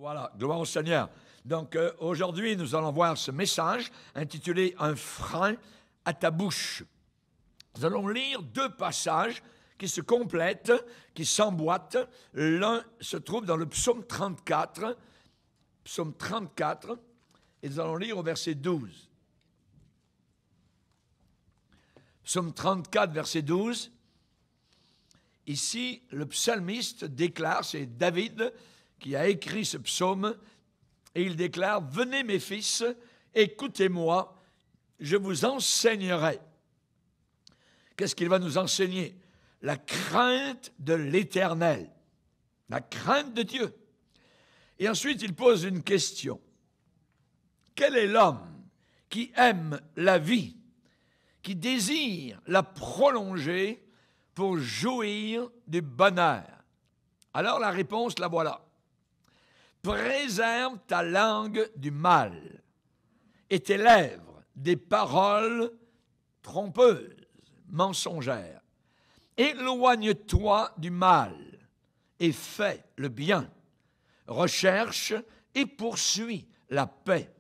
Voilà, gloire au Seigneur. Donc aujourd'hui, nous allons voir ce message intitulé « Un frein à ta bouche ». Nous allons lire deux passages qui se complètent, qui s'emboîtent. L'un se trouve dans le psaume 34, et nous allons lire au verset 12. Psaume 34, verset 12. Ici, le psalmiste déclare, c'est David qui a écrit ce psaume, et il déclare « Venez mes fils, écoutez-moi, je vous enseignerai. » Qu'est-ce qu'il va nous enseigner? La crainte de l'Éternel, la crainte de Dieu. Et ensuite, il pose une question. Quel est l'homme qui aime la vie, qui désire la prolonger pour jouir du bonheur? Alors la réponse, la voilà. Préserve ta langue du mal et tes lèvres des paroles trompeuses, mensongères. Éloigne-toi du mal et fais le bien. Recherche et poursuis la paix.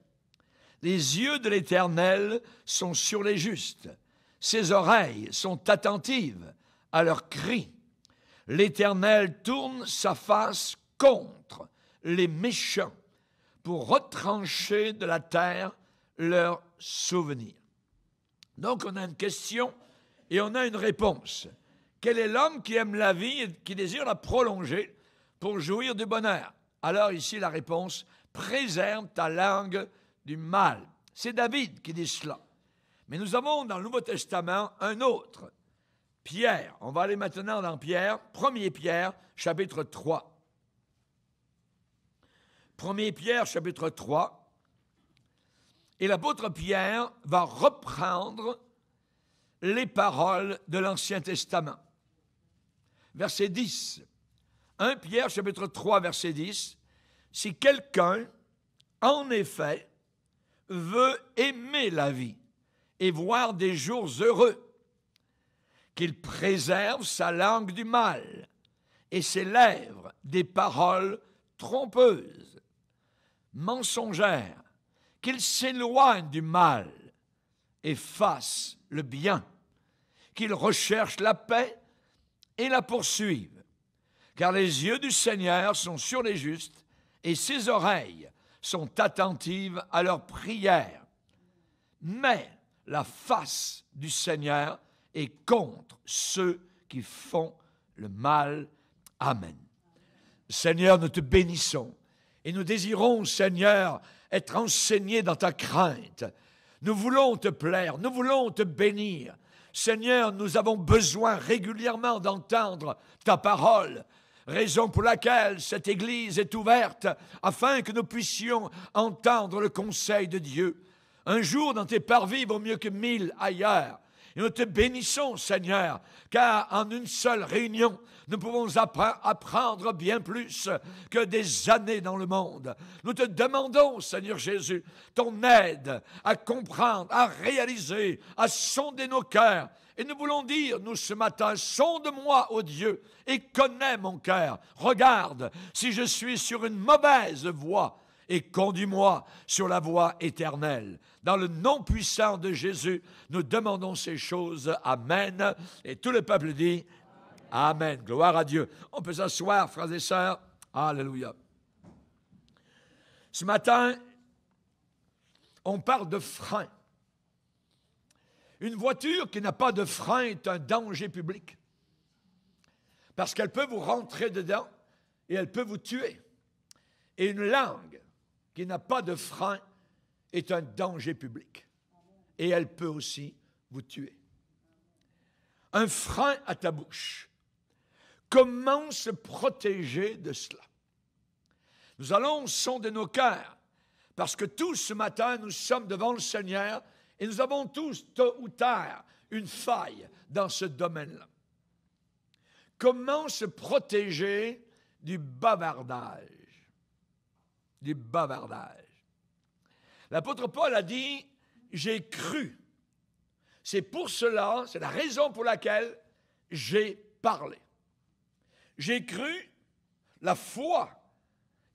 Les yeux de l'Éternel sont sur les justes. Ses oreilles sont attentives à leurs cris. L'Éternel tourne sa face contre les méchants pour retrancher de la terre leurs souvenirs. Donc on a une question et on a une réponse. Quel est l'homme qui aime la vie et qui désire la prolonger pour jouir du bonheur? Alors ici la réponse, préserve ta langue du mal. C'est David qui dit cela. Mais nous avons dans le Nouveau Testament un autre, Pierre. On va aller maintenant dans Pierre, 1er Pierre, chapitre 3. 1er Pierre, chapitre 3. Et l'apôtre Pierre va reprendre les paroles de l'Ancien Testament. Verset 10. 1 Pierre, chapitre 3, verset 10. Si quelqu'un, en effet, veut aimer la vie et voir des jours heureux, qu'il préserve sa langue du mal et ses lèvres des paroles trompeuses, mensongères, qu'il s'éloigne du mal et fasse le bien, qu'il recherche la paix et la poursuive. Car les yeux du Seigneur sont sur les justes et ses oreilles sont attentives à leurs prières. Mais la face du Seigneur est contre ceux qui font le mal. Amen. Seigneur, nous te bénissons et nous désirons, Seigneur, être enseignés dans ta crainte. Nous voulons te plaire, nous voulons te bénir. Seigneur, nous avons besoin régulièrement d'entendre ta parole, raison pour laquelle cette Église est ouverte, afin que nous puissions entendre le conseil de Dieu. Un jour dans tes parvis vaut mieux que 1000 ailleurs. Et nous te bénissons, Seigneur, car en une seule réunion, nous pouvons apprendre bien plus que des années dans le monde. Nous te demandons, Seigneur Jésus, ton aide à comprendre, à réaliser, à sonder nos cœurs. Et nous voulons dire, nous ce matin, sonde-moi, ô Dieu, et connais mon cœur. Regarde si je suis sur une mauvaise voie et conduis-moi sur la voie éternelle. Dans le nom puissant de Jésus, nous demandons ces choses. Amen. Et tout le peuple dit Amen. Gloire à Dieu. On peut s'asseoir, frères et sœurs. Alléluia. Ce matin, on parle de frein. Une voiture qui n'a pas de frein est un danger public. Parce qu'elle peut vous rentrer dedans et elle peut vous tuer. Et une langue qui n'a pas de frein est un danger public. Et elle peut aussi vous tuer. Un frein à ta bouche. Comment se protéger de cela? Nous allons sonder nos cœurs, parce que tous ce matin, nous sommes devant le Seigneur et nous avons tous, tôt ou tard, une faille dans ce domaine-là. Comment se protéger du bavardage? Du bavardage. L'apôtre Paul a dit, j'ai cru. C'est pour cela, c'est la raison pour laquelle j'ai parlé. J'ai cru, la foi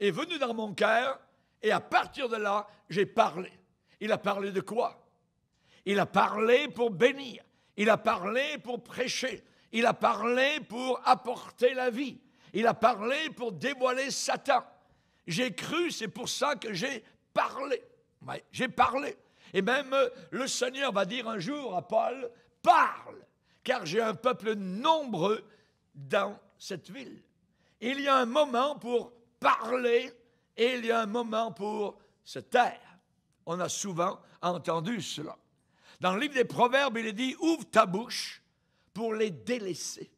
est venu dans mon cœur et à partir de là, j'ai parlé. Il a parlé de quoi? Il a parlé pour bénir. Il a parlé pour prêcher. Il a parlé pour apporter la vie. Il a parlé pour dévoiler Satan. J'ai cru, c'est pour ça que j'ai parlé. Ouais, j'ai parlé. Et même le Seigneur va dire un jour à Paul, parle, car j'ai un peuple nombreux dans cette ville. Il y a un moment pour parler et il y a un moment pour se taire. On a souvent entendu cela. Dans le livre des Proverbes, il est dit, ouvre ta bouche pour les délaissés.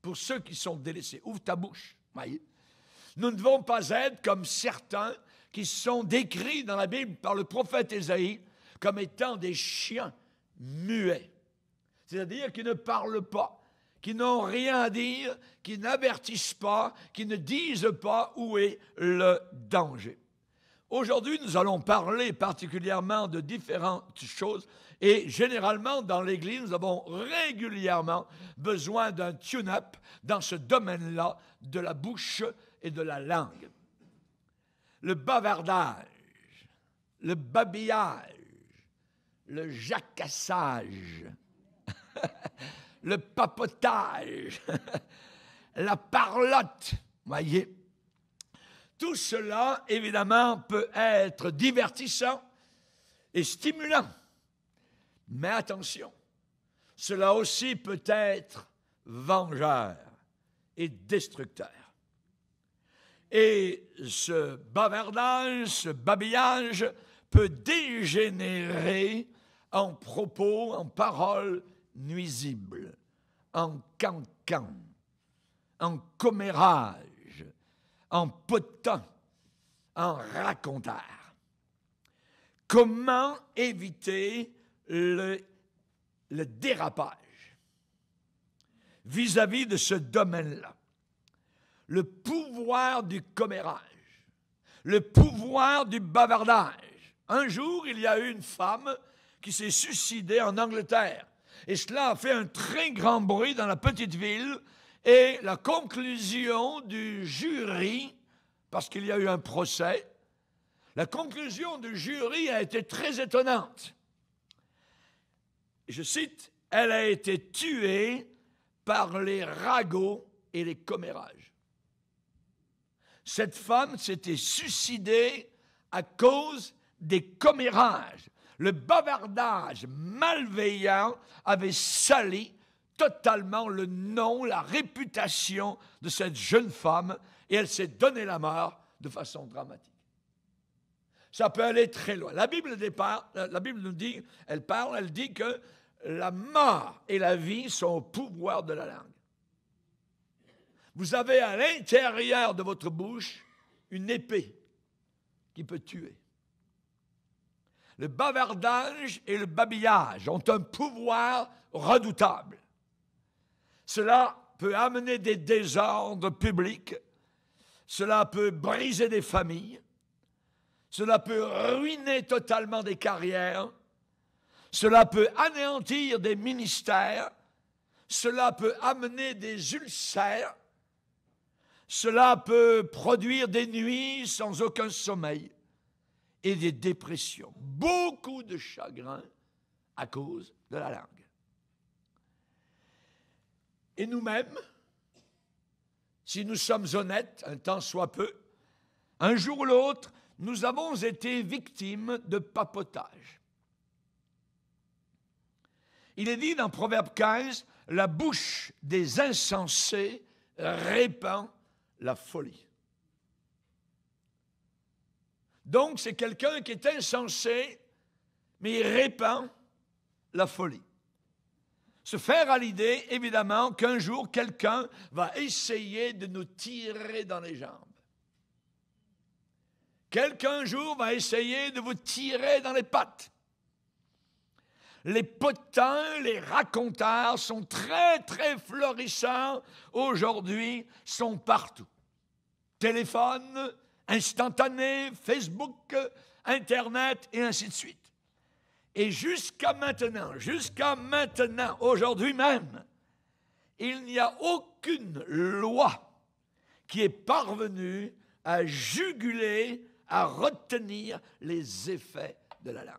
Pour ceux qui sont délaissés, ouvre ta bouche. Voyez? Nous ne devons pas être comme certains qui sont décrits dans la Bible par le prophète Ésaïe comme étant des chiens muets. C'est-à-dire qui ne parlent pas, qui n'ont rien à dire, qui n'avertissent pas, qui ne disent pas où est le danger. Aujourd'hui, nous allons parler particulièrement de différentes choses et généralement dans l'Église, nous avons régulièrement besoin d'un tune-up dans ce domaine-là de la bouche et de la langue. Le bavardage, le babillage, le jacassage, le papotage, la parlotte, voyez. Tout cela, évidemment, peut être divertissant et stimulant. Mais attention, cela aussi peut être vengeur et destructeur. Et ce bavardage, ce babillage peut dégénérer en propos, en paroles nuisibles, en cancan, en commérage, en potin, en raconteur. Comment éviter le dérapage vis-à-vis de ce domaine-là? Le pouvoir du commérage, le pouvoir du bavardage. Un jour, il y a eu une femme qui s'est suicidée en Angleterre. Et cela a fait un très grand bruit dans la petite ville. Et la conclusion du jury, parce qu'il y a eu un procès, la conclusion du jury a été très étonnante. Je cite, « Elle a été tuée par les ragots et les commérages. » Cette femme s'était suicidée à cause des commérages. Le bavardage malveillant avait sali totalement le nom, la réputation de cette jeune femme et elle s'est donné la mort de façon dramatique. Ça peut aller très loin. La Bible nous dit, elle dit que la mort et la vie sont au pouvoir de la langue. Vous avez à l'intérieur de votre bouche une épée qui peut tuer. Le bavardage et le babillage ont un pouvoir redoutable. Cela peut amener des désordres publics, cela peut briser des familles, cela peut ruiner totalement des carrières, cela peut anéantir des ministères, cela peut amener des ulcères, cela peut produire des nuits sans aucun sommeil et des dépressions, beaucoup de chagrin à cause de la langue. Et nous-mêmes, si nous sommes honnêtes, un temps soit peu, un jour ou l'autre, nous avons été victimes de papotage. Il est dit dans Proverbe 15, « La bouche des insensés répand la folie. » Donc, c'est quelqu'un qui est insensé, mais il répand la folie. Se faire à l'idée, évidemment, qu'un jour, quelqu'un va essayer de nous tirer dans les jambes. Quelqu'un un jour va essayer de vous tirer dans les pattes. Les potins, les raconteurs sont très, très florissants aujourd'hui, sont partout. Téléphone, instantané, Facebook, Internet et ainsi de suite. Et jusqu'à maintenant, aujourd'hui même, il n'y a aucune loi qui est parvenue à juguler, à retenir les effets de la langue.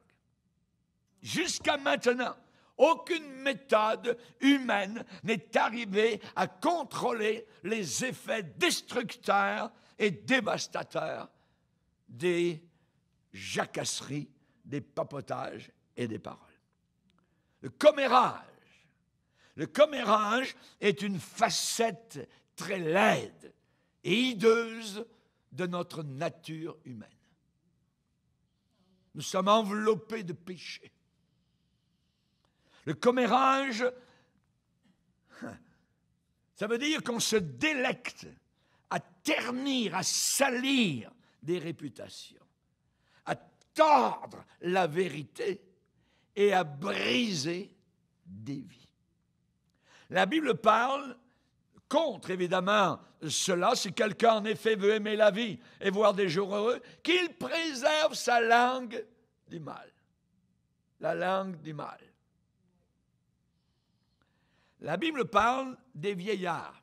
Jusqu'à maintenant, aucune méthode humaine n'est arrivée à contrôler les effets destructeurs et dévastateurs des jacasseries, des papotages et des paroles. Le commérage est une facette très laide et hideuse de notre nature humaine. Nous sommes enveloppés de péché. Le commérage, ça veut dire qu'on se délecte à ternir, à salir des réputations, à tordre la vérité et à briser des vies. La Bible parle contre, évidemment, cela, si quelqu'un en effet veut aimer la vie et voir des jours heureux, qu'il préserve sa langue du mal. La langue du mal. La Bible parle des vieillards.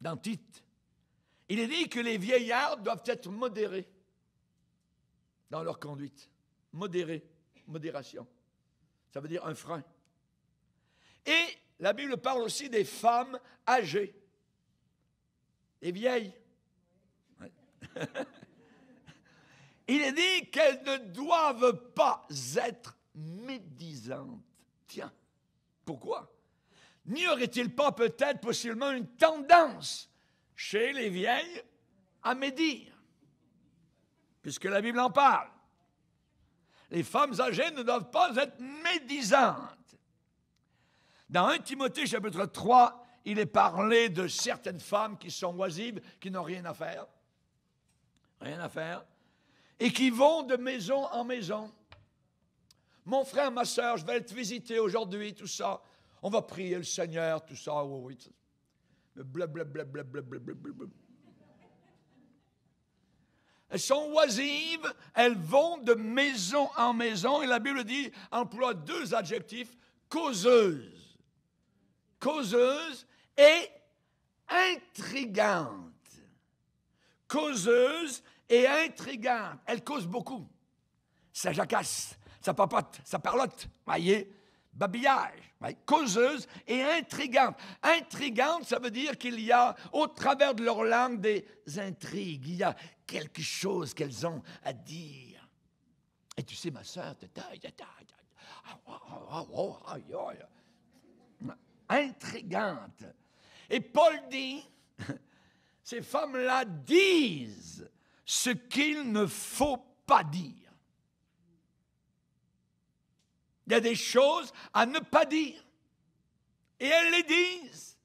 Dans Tite, il est dit que les vieillards doivent être modérés dans leur conduite. Modération. Ça veut dire un frein. Et la Bible parle aussi des femmes âgées, des vieilles. Ouais. Il est dit qu'elles ne doivent pas être médisantes. Tiens, pourquoi? N'y aurait-il pas peut-être possiblement une tendance chez les vieilles à médire? Puisque la Bible en parle. Les femmes âgées ne doivent pas être médisantes. Dans 1 Timothée chapitre 3, il est parlé de certaines femmes qui sont oisives, qui n'ont rien à faire, et qui vont de maison en maison. Mon frère, ma soeur, je vais te visiter aujourd'hui, tout ça. On va prier le Seigneur, tout ça, oui. Blablabla. Elles sont oisives, elles vont de maison en maison, et la Bible dit, emploie 2 adjectifs, causeuses. Causeuse et intrigante. Causeuse et intrigante. Elle cause beaucoup. Ça jacasse, ça papote, ça parlote. Voyez, babillage. Voyez? Causeuse et intrigante. Intrigante, ça veut dire qu'il y a, au travers de leur langue, des intrigues. Il y a quelque chose qu'elles ont à dire. Et tu sais, ma soeur, intrigante. Et Paul dit, ces femmes-là disent ce qu'il ne faut pas dire. Il y a des choses à ne pas dire. Et elles les disent.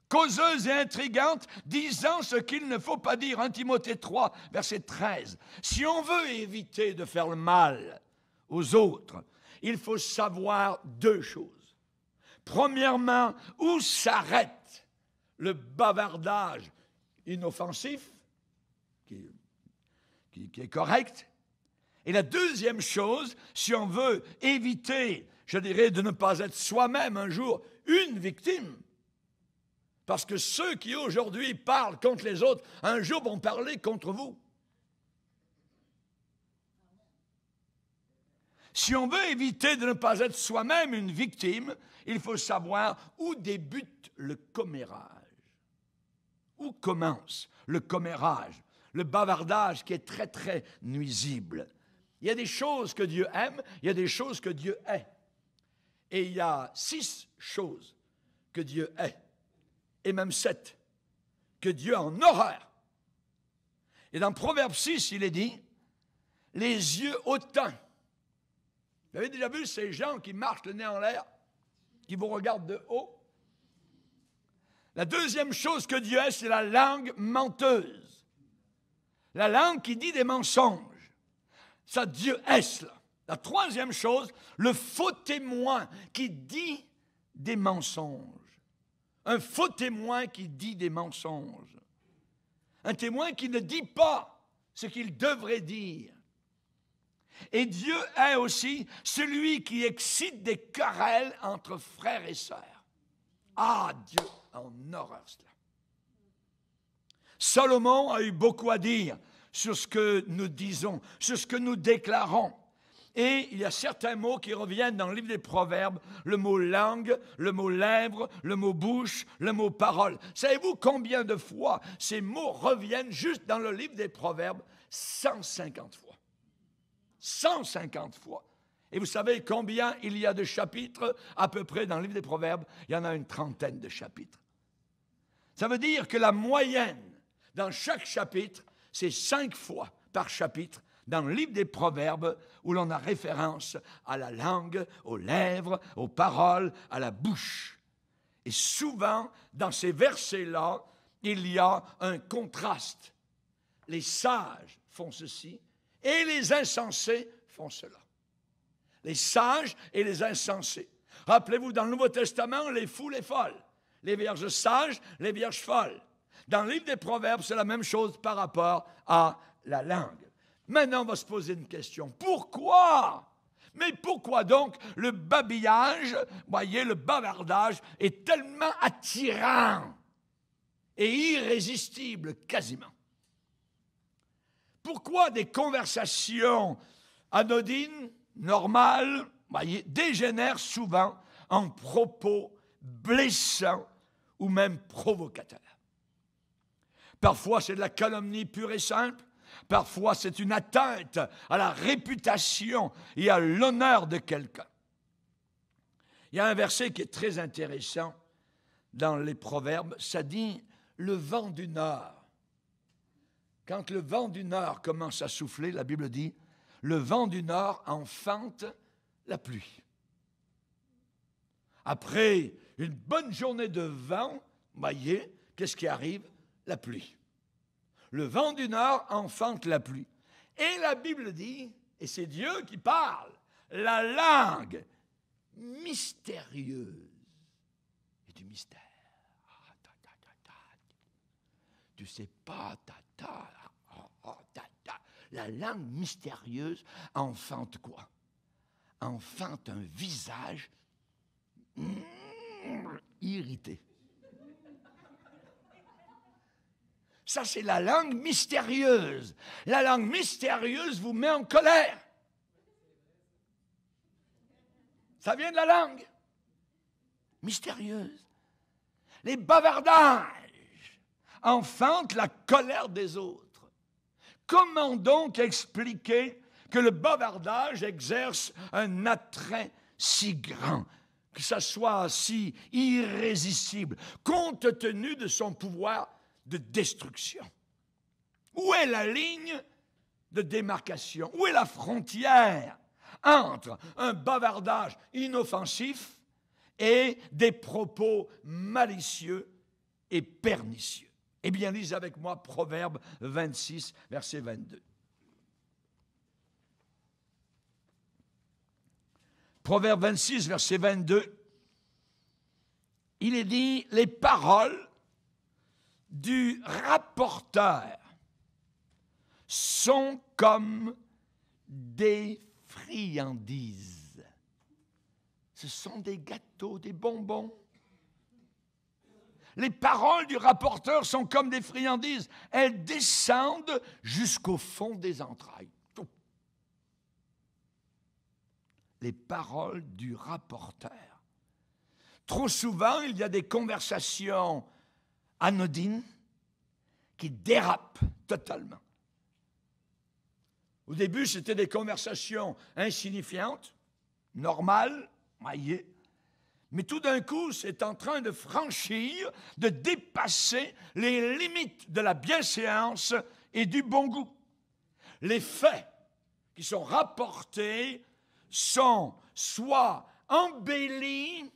Causeuses et intrigantes, disant ce qu'il ne faut pas dire. 1 Timothée 3, verset 13. Si on veut éviter de faire le mal aux autres, il faut savoir 2 choses. Premièrement, où s'arrête le bavardage inoffensif, qui est correct. Et la deuxième chose, si on veut éviter, je dirais, de ne pas être soi-même un jour une victime, parce que ceux qui aujourd'hui parlent contre les autres, un jour vont parler contre vous. Si on veut éviter de ne pas être soi-même une victime, il faut savoir où débute le commérage. Où commence le commérage, le bavardage qui est très, très nuisible. Il y a des choses que Dieu aime, il y a des choses que Dieu hait. Et il y a 6 choses que Dieu hait, et même 7, que Dieu a en horreur. Et dans Proverbe 6, il est dit, les yeux hautains. Vous avez déjà vu ces gens qui marchent le nez en l'air, qui vous regardent de haut? La deuxième chose que Dieu hait, c'est la langue menteuse. La langue qui dit des mensonges. Ça, Dieu hait cela. La troisième chose, le faux témoin qui dit des mensonges. Un faux témoin qui dit des mensonges. Un témoin qui ne dit pas ce qu'il devrait dire. Et Dieu hait aussi celui qui excite des querelles entre frères et sœurs. Ah, Dieu a en horreur cela. Salomon a eu beaucoup à dire sur ce que nous disons, sur ce que nous déclarons. Et il y a certains mots qui reviennent dans le livre des Proverbes, le mot langue, le mot lèvres, le mot bouche, le mot parole. Savez-vous combien de fois ces mots reviennent juste dans le livre des Proverbes? 150 fois. 150 fois. Et vous savez combien il y a de chapitres à peu près dans le livre des Proverbes? Il y en a une trentaine de chapitres. Ça veut dire que la moyenne dans chaque chapitre, c'est 5 fois par chapitre dans le livre des Proverbes où l'on a référence à la langue, aux lèvres, aux paroles, à la bouche. Et souvent, dans ces versets-là, il y a un contraste. Les sages font ceci et les insensés font cela. Les sages et les insensés. Rappelez-vous, dans le Nouveau Testament, les fous, les folles. Les vierges sages, les vierges folles. Dans le livre des Proverbes, c'est la même chose par rapport à la langue. Maintenant, on va se poser une question. Pourquoi? Mais pourquoi donc le babillage, voyez, le bavardage est tellement attirant et irrésistible quasiment? Pourquoi des conversations anodines, normales, voyez, dégénèrent souvent en propos blessants ou même provocateurs? Parfois, c'est de la calomnie pure et simple. Parfois, c'est une atteinte à la réputation et à l'honneur de quelqu'un. Il y a un verset qui est très intéressant dans les Proverbes. Ça dit « le vent du nord ». Quand le vent du nord commence à souffler, la Bible dit « le vent du nord enfante la pluie ». Après une bonne journée de vent, voyez, qu'est-ce qui arrive? La pluie. Le vent du nord enfante la pluie. Et la Bible dit, et c'est Dieu qui parle, la langue mystérieuse et du mystère. Tu sais pas, la langue mystérieuse enfante quoi? Enfante un visage irrité. Ça, c'est la langue mystérieuse. La langue mystérieuse vous met en colère. Ça vient de la langue mystérieuse. Les bavardages enfantent la colère des autres. Comment donc expliquer que le bavardage exerce un attrait si grand, que ça soit si irrésistible, compte tenu de son pouvoir de destruction? Où est la ligne de démarcation? Où est la frontière entre un bavardage inoffensif et des propos malicieux et pernicieux? Eh bien, lisez avec moi Proverbe 26, verset 22. Proverbe 26, verset 22, il est dit « Les paroles du rapporteur sont comme des friandises. » Ce sont des gâteaux, des bonbons. Les paroles du rapporteur sont comme des friandises. Elles descendent jusqu'au fond des entrailles. Les paroles du rapporteur. Trop souvent, il y a des conversations anodines qui dérapent totalement. Au début, c'était des conversations insignifiantes, normales, voyez. Mais tout d'un coup, c'est en train de franchir, de dépasser les limites de la bienséance et du bon goût. Les faits qui sont rapportés sont soit embellis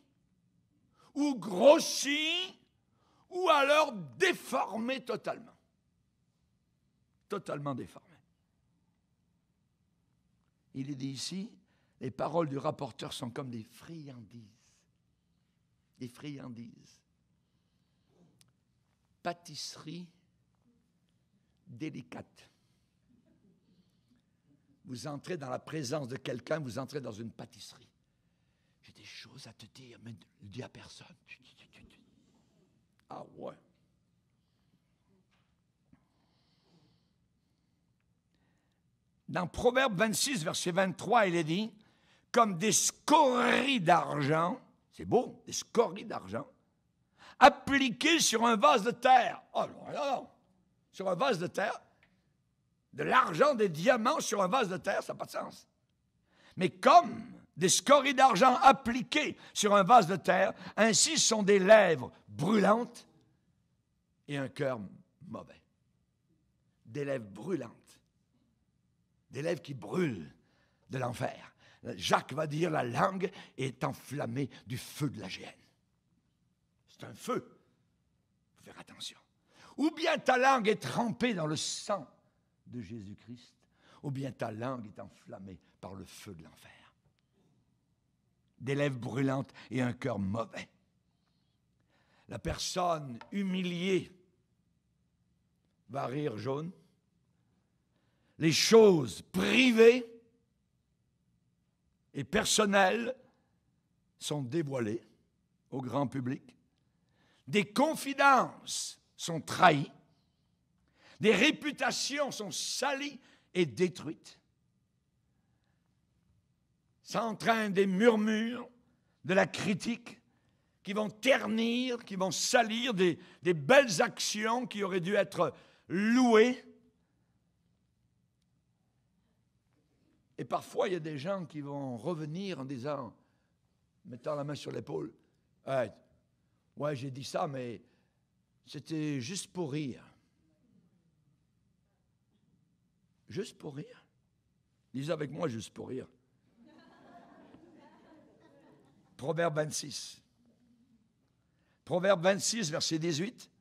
ou grossis ou alors déformés totalement. Totalement déformés. Il est dit ici, les paroles du rapporteur sont comme des friandises. Des friandises. Pâtisserie délicate. Vous entrez dans la présence de quelqu'un, vous entrez dans une pâtisserie. J'ai des choses à te dire, mais ne le dis à personne. Ah ouais. Dans Proverbe 26, verset 23, il est dit, comme des scories d'argent, c'est beau, des scories d'argent, appliquées sur un vase de terre. Oh non, non, non. Sur un vase de terre, de l'argent, des diamants sur un vase de terre, ça n'a pas de sens. Mais comme des scories d'argent appliquées sur un vase de terre, ainsi sont des lèvres brûlantes et un cœur mauvais. Des lèvres brûlantes. Des lèvres qui brûlent de l'enfer. Jacques va dire, la langue est enflammée du feu de la géhenne. C'est un feu. Il faut faire attention. Ou bien ta langue est trempée dans le sang de Jésus-Christ, ou bien ta langue est enflammée par le feu de l'enfer. Des lèvres brûlantes et un cœur mauvais. La personne humiliée va rire jaune. Les choses privées et personnelles sont dévoilées au grand public. Des confidences sont trahies. Des réputations sont salies et détruites. S'entraînent des murmures, de la critique, qui vont ternir, qui vont salir des belles actions qui auraient dû être louées. Et parfois, il y a des gens qui vont revenir en disant, mettant la main sur l'épaule, « Ouais, j'ai dit ça, mais c'était juste pour rire. » Juste pour rire? Lisez avec moi, juste pour rire. Proverbe 26. Proverbe 26, verset 18.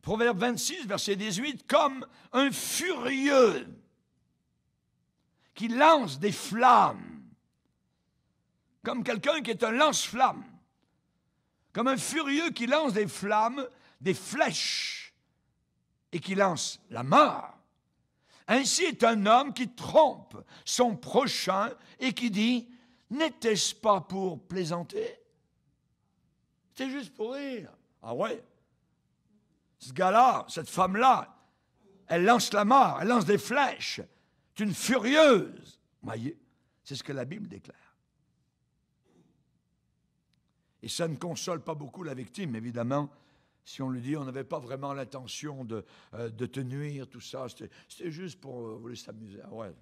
Proverbe 26, verset 18, comme un furieux qui lance des flammes, comme quelqu'un qui est un lance-flamme, comme un furieux qui lance des flammes, des flèches, et qui lance la mort. Ainsi est un homme qui trompe son prochain et qui dit, n'était-ce pas pour plaisanter? C'était juste pour rire. Ah ouais? Ce gars-là, cette femme-là, elle lance la mort, elle lance des flèches. C'est une furieuse. Voyez, c'est ce que la Bible déclare. Et ça ne console pas beaucoup la victime, évidemment. Si on lui dit, on n'avait pas vraiment l'intention de te nuire, tout ça, c'était juste pour voulez s'amuser. Ah ouais.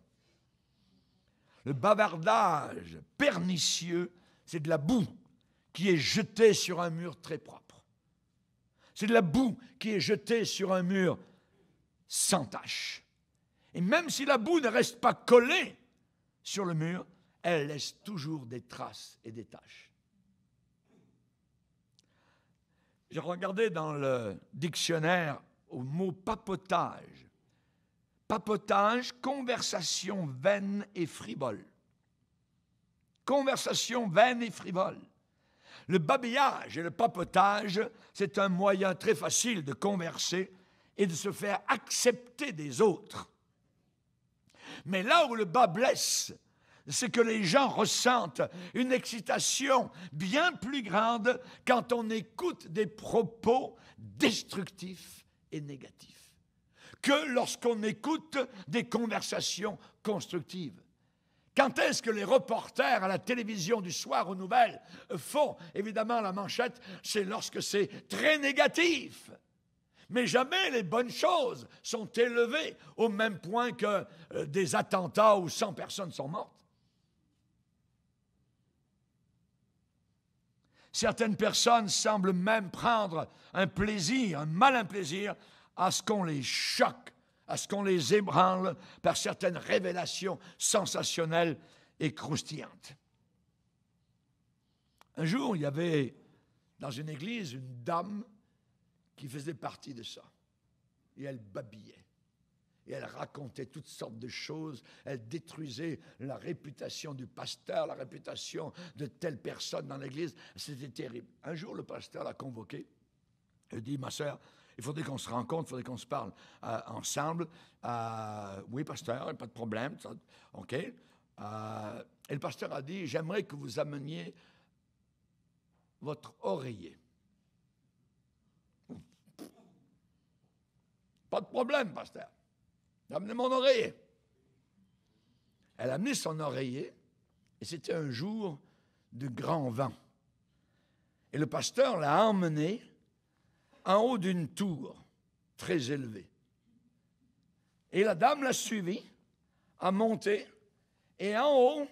Le bavardage pernicieux, c'est de la boue qui est jetée sur un mur très propre. C'est de la boue qui est jetée sur un mur sans tache. Et même si la boue ne reste pas collée sur le mur, elle laisse toujours des traces et des taches. J'ai regardé dans le dictionnaire au mot papotage. Papotage, conversation vaine et frivole. Conversation vaine et frivole. Le babillage et le papotage, c'est un moyen très facile de converser et de se faire accepter des autres. Mais là où le bas blesse, c'est que les gens ressentent une excitation bien plus grande quand on écoute des propos destructifs et négatifs que lorsqu'on écoute des conversations constructives. Quand est-ce que les reporters à la télévision du soir aux nouvelles font, évidemment, la manchette, c'est lorsque c'est très négatif. Mais jamais les bonnes choses sont élevées au même point que des attentats où 100 personnes sont mortes. Certaines personnes semblent même prendre un plaisir, un malin plaisir, à ce qu'on les choque, à ce qu'on les ébranle par certaines révélations sensationnelles et croustillantes. Un jour, il y avait dans une église une dame qui faisait partie de ça. Et elle babillait. Et elle racontait toutes sortes de choses. Elle détruisait la réputation du pasteur, la réputation de telle personne dans l'église. C'était terrible. Un jour, le pasteur l'a convoquée. Il dit, ma sœur, il faudrait qu'on se rencontre, il faudrait qu'on se parle ensemble. Oui, pasteur, pas de problème. OK. Et le pasteur a dit, j'aimerais que vous ameniez votre oreiller. Pas de problème, pasteur. Amenez mon oreiller. Elle a amené son oreiller, et c'était un jour de grand vent. Et le pasteur l'a emmené en haut d'une tour très élevée. Et la dame l'a suivi, a monté, et en haut,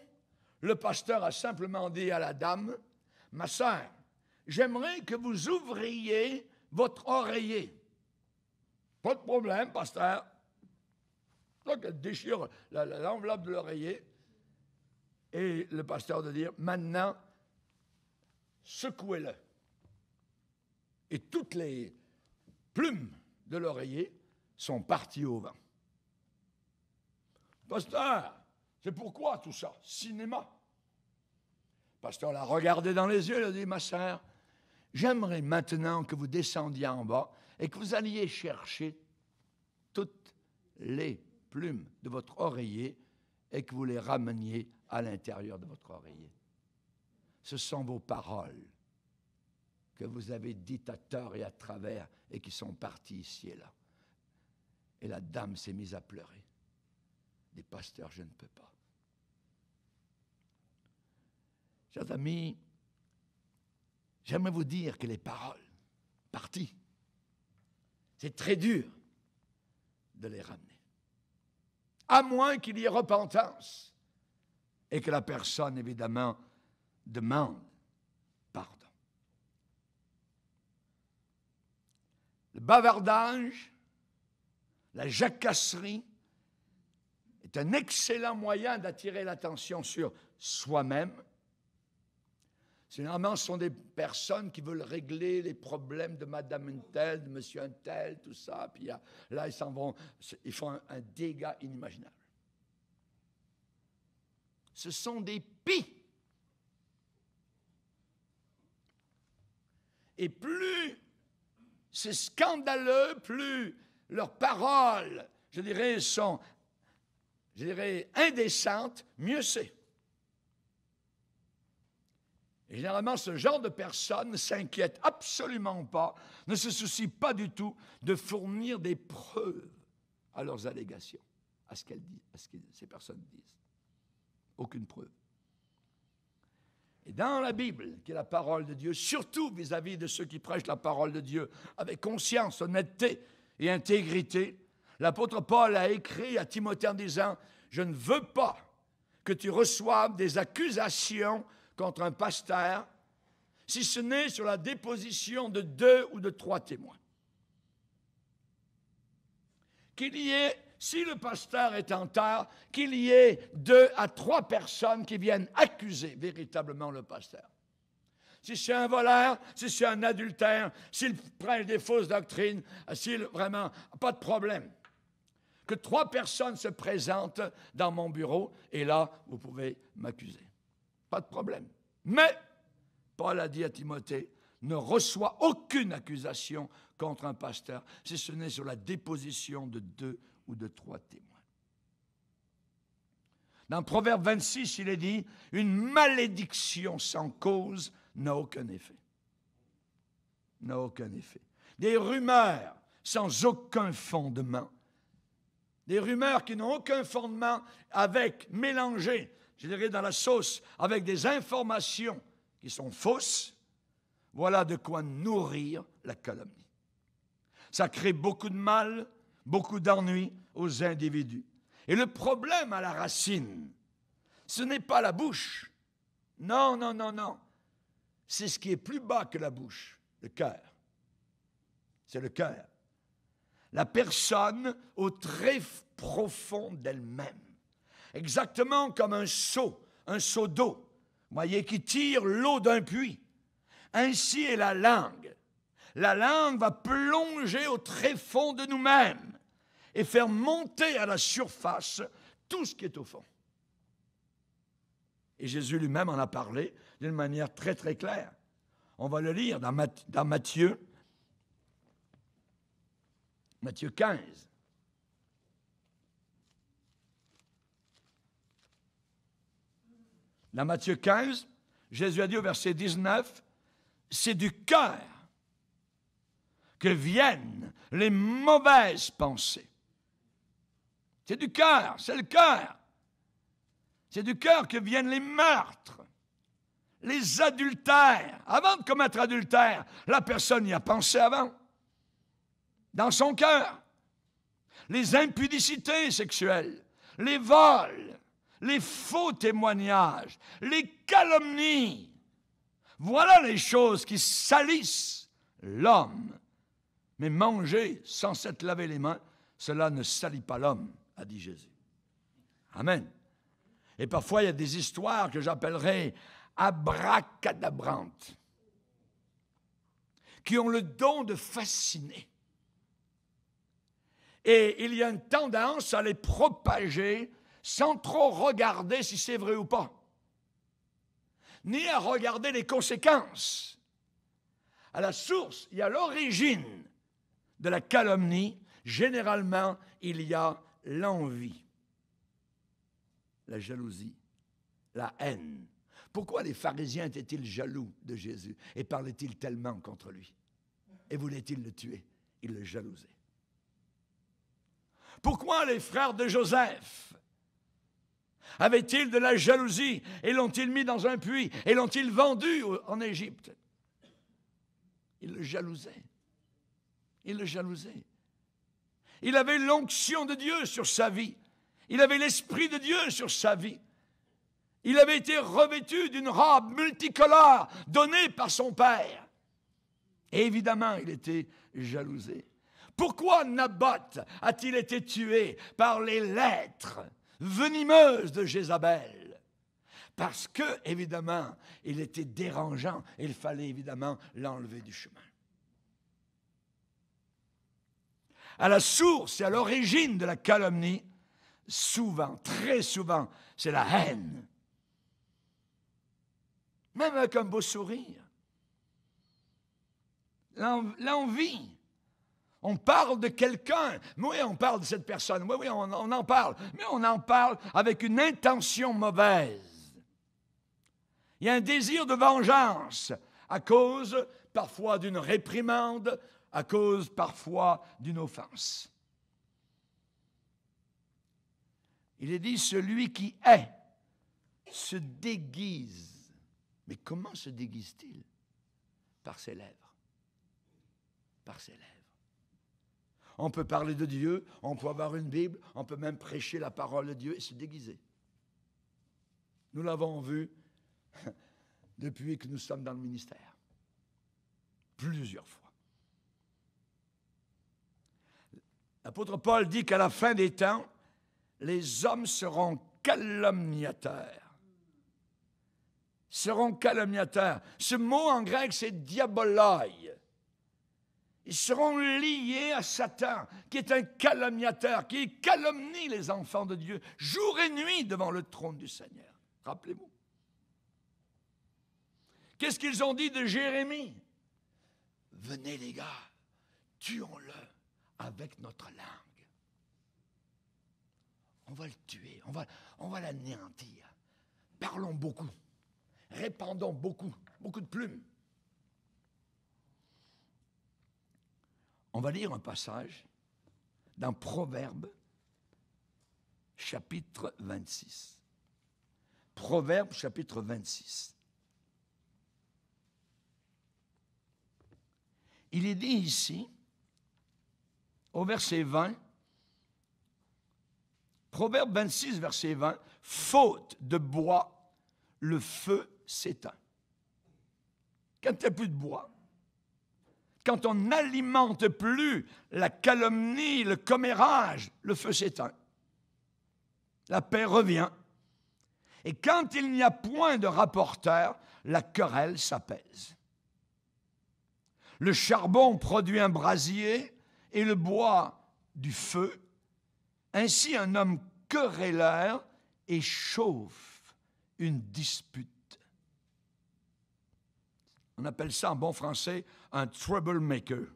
le pasteur a simplement dit à la dame, « Ma sœur, j'aimerais que vous ouvriez votre oreiller. » Pas de problème, pasteur. Donc, elle déchire l'enveloppe de l'oreiller, et le pasteur de dire, « Maintenant, secouez-le. » Et toutes les plumes de l'oreiller sont parties au vent. Pasteur, c'est pourquoi tout ça? Cinéma. Le pasteur l'a regardé dans les yeux, il a dit, ma sœur, j'aimerais maintenant que vous descendiez en bas et que vous alliez chercher toutes les plumes de votre oreiller et que vous les rameniez à l'intérieur de votre oreiller. Ce sont vos paroles que vous avez dites à tort et à travers et qui sont parties ici et là. Et la dame s'est mise à pleurer. Des pasteurs, je ne peux pas. Chers amis, j'aimerais vous dire que les paroles parties, c'est très dur de les ramener. À moins qu'il y ait repentance et que la personne, évidemment, demande pardon. Le bavardage, la jacasserie est un excellent moyen d'attirer l'attention sur soi-même. Généralement, ce sont des personnes qui veulent régler les problèmes de madame un tel, de monsieur un tel, tout ça. Puis là, ils s'en vont, ils font un dégât inimaginable. Ce sont des pies. Et plus c'est scandaleux, plus leurs paroles, je dirais, sont, indécentes, mieux c'est. Et généralement, ce genre de personnes ne s'inquiètent absolument pas, ne se soucient pas du tout de fournir des preuves à leurs allégations, à ce qu'elles disent, à ce que ces personnes disent. Aucune preuve. Et dans la Bible, qui est la parole de Dieu, surtout vis-à-vis de ceux qui prêchent la parole de Dieu, avec conscience, honnêteté et intégrité, l'apôtre Paul a écrit à Timothée en disant « Je ne veux pas que tu reçoives des accusations contre un pasteur, si ce n'est sur la déposition de 2 ou de 3 témoins. » Qu'il y ait, si le pasteur est en tort, qu'il y ait 2 à 3 personnes qui viennent accuser véritablement le pasteur. Si c'est un voleur, si c'est un adultère, s'il prêche des fausses doctrines, s'il vraiment, pas de problème. Que 3 personnes se présentent dans mon bureau, et là, vous pouvez m'accuser. Pas de problème. Mais, Paul a dit à Timothée, ne reçoit aucune accusation contre un pasteur, si ce n'est sur la déposition de 2 ou de 3 témoins. Dans Proverbe 26, il est dit, une malédiction sans cause n'a aucun effet. N'a aucun effet. Des rumeurs sans aucun fondement. Des rumeurs qui n'ont aucun fondement avec, mélangées, je dirais dans la sauce, avec des informations qui sont fausses. Voilà de quoi nourrir la calomnie. Ça crée beaucoup de mal, beaucoup d'ennuis aux individus. Et le problème à la racine, ce n'est pas la bouche. Non, non, non, non. C'est ce qui est plus bas que la bouche, le cœur. C'est le cœur. La personne au très profond d'elle-même. Exactement comme un seau d'eau, voyez, qui tire l'eau d'un puits. Ainsi est la langue. La langue va plonger au très fond de nous-mêmes et faire monter à la surface tout ce qui est au fond. Et Jésus lui-même en a parlé d'une manière très, très claire. On va le lire dans Matthieu 15. Dans Matthieu 15, Jésus a dit au verset 19, « C'est du cœur que viennent les mauvaises pensées. C'est du cœur, c'est le cœur. C'est du cœur que viennent les meurtres, les adultères. Avant de commettre adultère, la personne y a pensé avant, dans son cœur. Les impudicités sexuelles, les vols, les faux témoignages, les calomnies. Voilà les choses qui salissent l'homme. Mais manger sans s'être lavé les mains, cela ne salit pas l'homme, a dit Jésus. Amen. Et parfois, il y a des histoires que j'appellerais abracadabrantes, qui ont le don de fasciner. Et il y a une tendance à les propager sans trop regarder si c'est vrai ou pas, ni à regarder les conséquences. À la source, il y a l'origine de la calomnie. Généralement, il y a l'envie, la jalousie, la haine. Pourquoi les pharisiens étaient-ils jaloux de Jésus et parlaient-ils tellement contre lui? Et voulaient-ils le tuer? Ils le jalousaient. Pourquoi les frères de Joseph avaient-ils de la jalousie et l'ont-ils mis dans un puits et l'ont-ils vendu en Égypte? Ils le jalousaient. Ils le jalousaient. Il avait l'onction de Dieu sur sa vie. Il avait l'Esprit de Dieu sur sa vie. Il avait été revêtu d'une robe multicolore donnée par son Père. Et évidemment, il était jalousé. Pourquoi Naboth a-t-il été tué par les lettres venimeuses de Jézabel? Parce que, évidemment, il était dérangeant et il fallait évidemment l'enlever du chemin. À la source et à l'origine de la calomnie, souvent, très souvent, c'est la haine. Même avec un beau sourire. L'envie. On parle de quelqu'un. Oui, on parle de cette personne. Oui, on en parle. Mais on en parle avec une intention mauvaise. Il y a un désir de vengeance à cause parfois d'une réprimande, à cause parfois d'une offense. Il est dit, celui qui hait se déguise. Mais comment se déguise-t-il? Par ses lèvres. Par ses lèvres. On peut parler de Dieu, on peut avoir une Bible, on peut même prêcher la parole de Dieu et se déguiser. Nous l'avons vu depuis que nous sommes dans le ministère. Plusieurs fois. L'apôtre Paul dit qu'à la fin des temps, les hommes seront calomniateurs. Seront calomniateurs. Ce mot en grec, c'est diaboloi. Ils seront liés à Satan, qui est un calomniateur, qui calomnie les enfants de Dieu, jour et nuit devant le trône du Seigneur. Rappelez-vous. Qu'est-ce qu'ils ont dit de Jérémie? Venez les gars, tuons-le avec notre langue. On va le tuer, on va l'anéantir. Parlons beaucoup, répandons beaucoup de plumes. On va lire un passage dans Proverbes, chapitre 26. Proverbes, chapitre 26. Il est dit ici, au verset 20, Proverbe 26, verset 20, « Faute de bois, le feu s'éteint. » Quand il n'y a plus de bois, quand on n'alimente plus la calomnie, le commérage, le feu s'éteint. La paix revient. Et quand il n'y a point de rapporteur, la querelle s'apaise. Le charbon produit un brasier et le bois du feu. Ainsi, un homme querelleur échauffe une dispute. On appelle ça en bon français un troublemaker.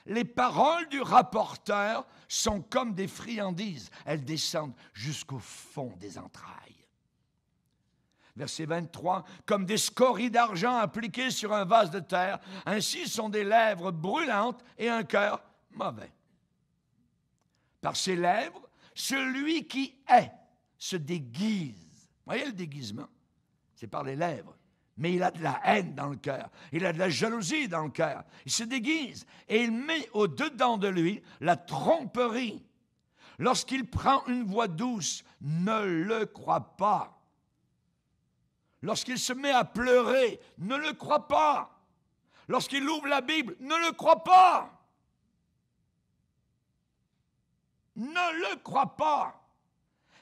Les paroles du rapporteur sont comme des friandises. Elles descendent jusqu'au fond des entrailles. Verset 23, comme des scories d'argent appliquées sur un vase de terre, ainsi sont des lèvres brûlantes et un cœur mauvais. Par ses lèvres, celui qui est se déguise. Vous voyez le déguisement? C'est par les lèvres. Mais il a de la haine dans le cœur. Il a de la jalousie dans le cœur. Il se déguise et il met au-dedans de lui la tromperie. Lorsqu'il prend une voix douce, ne le crois pas. Lorsqu'il se met à pleurer, ne le crois pas. Lorsqu'il ouvre la Bible, ne le crois pas. Ne le crois pas.